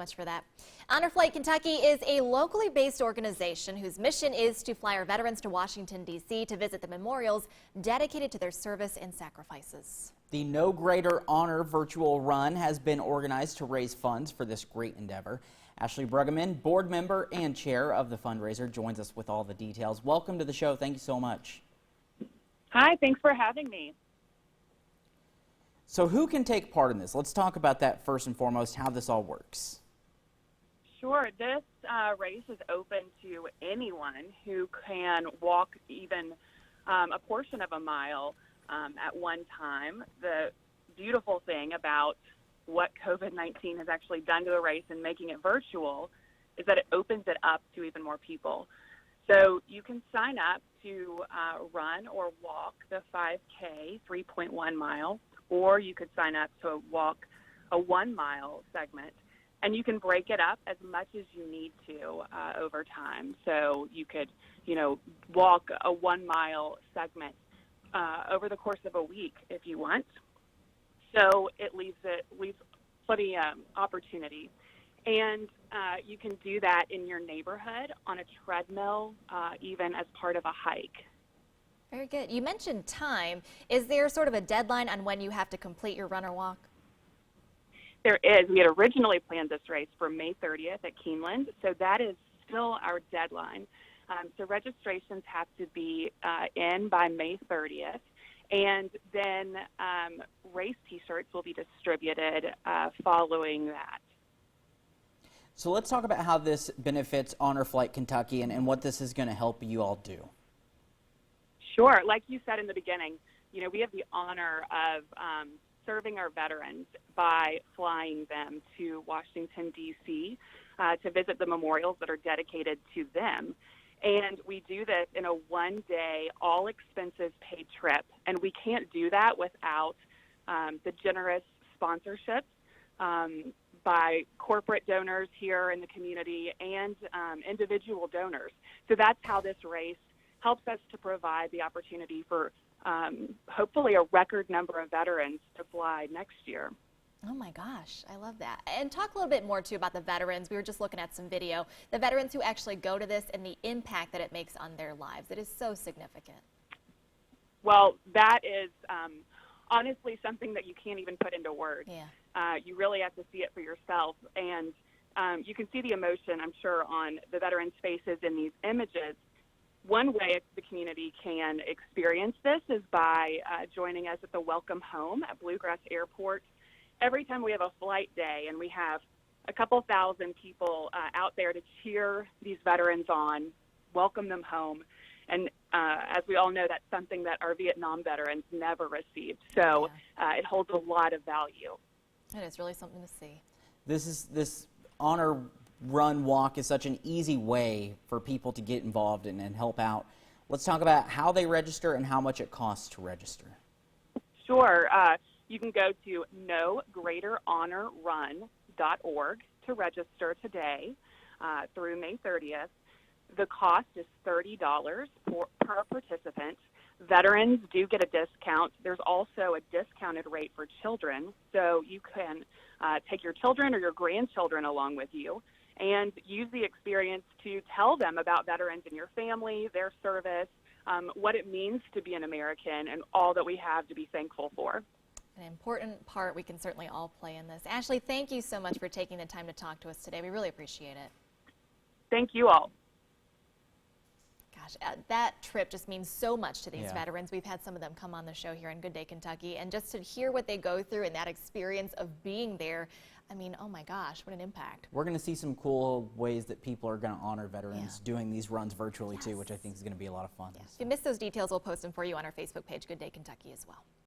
much for that. Honor Flight Kentucky is a locally based organization whose mission is to fly our veterans to Washington, D.C. to visit the memorials dedicated to their service and sacrifices. The No Greater Honor virtual run has been organized to raise funds for this great endeavor. Ashley Bruggeman, board member and chair of the fundraiser, joins us with all the details. Welcome to the show. Thank you so much. Hi, thanks for having me. So who can take part in this? Let's talk about that first and foremost, how this all works. Sure. This race is open to anyone who can walk even a portion of a mile at one time. The beautiful thing about what COVID-19 has actually done to the race and making it virtual is that it opens it up to even more people. So you can sign up to run or walk the 5K, 3.1 mile, or you could sign up to walk a 1 mile segment, and you can break it up as much as you need to over time. So you could, walk a 1 mile segment over the course of a week if you want. So it leaves plenty opportunity. And you can do that in your neighborhood, on a treadmill, even as part of a hike. Very good. You mentioned time. Is there sort of a deadline on when you have to complete your run or walk? There is. We had originally planned this race for May 30th at Keeneland, so that is still our deadline. So registrations have to be in by May 30th, and then race T-shirts will be distributed following that. So let's talk about how this benefits Honor Flight Kentucky and what this is going to help you all do. Sure. Like you said in the beginning, we have the honor of serving our veterans by flying them to Washington, D.C. To visit the memorials that are dedicated to them. And we do this in a one-day, all-expenses-paid trip. And we can't do that without the generous sponsorships by corporate donors here in the community and individual donors. So that's how this race helps us to provide the opportunity for hopefully a record number of veterans to fly next year. Oh my gosh, I love that. And talk a little bit more too about the veterans. We were just looking at some video. The veterans who actually go to this and the impact that it makes on their lives. It is so significant. Well, that is honestly something that you can't even put into words. Yeah. You really have to see it for yourself. And you can see the emotion, I'm sure, on the veterans' faces in these images. One way the community can experience this is by joining us at the Welcome Home at Bluegrass Airport. Every time we have a flight day and we have a couple thousand people out there to cheer these veterans on, welcome them home. And as we all know, that's something that our Vietnam veterans never received. So it holds a lot of value. It is really something to see. This honor run walk is such an easy way for people to get involved and help out. Let's talk about how they register and how much it costs to register. Sure. You can go to nogreaterhonorrun.org to register today through May 30th. The cost is $30 per participant. Veterans do get a discount. There's also a discounted rate for children, so you can take your children or your grandchildren along with you and use the experience to tell them about veterans in your family, their service, what it means to be an American, and all that we have to be thankful for. An important part we can certainly all play in this. Ashley, thank you so much for taking the time to talk to us today. We really appreciate it. Thank you all. Gosh, that trip just means so much to these veterans. We've had some of them come on the show here in Good Day Kentucky, and just to hear what they go through and that experience of being there, I mean, oh my gosh, what an impact. We're going to see some cool ways that people are going to honor veterans doing these runs virtually too, which I think is going to be a lot of fun. If you missed those details, we'll post them for you on our Facebook page, Good Day Kentucky, as well.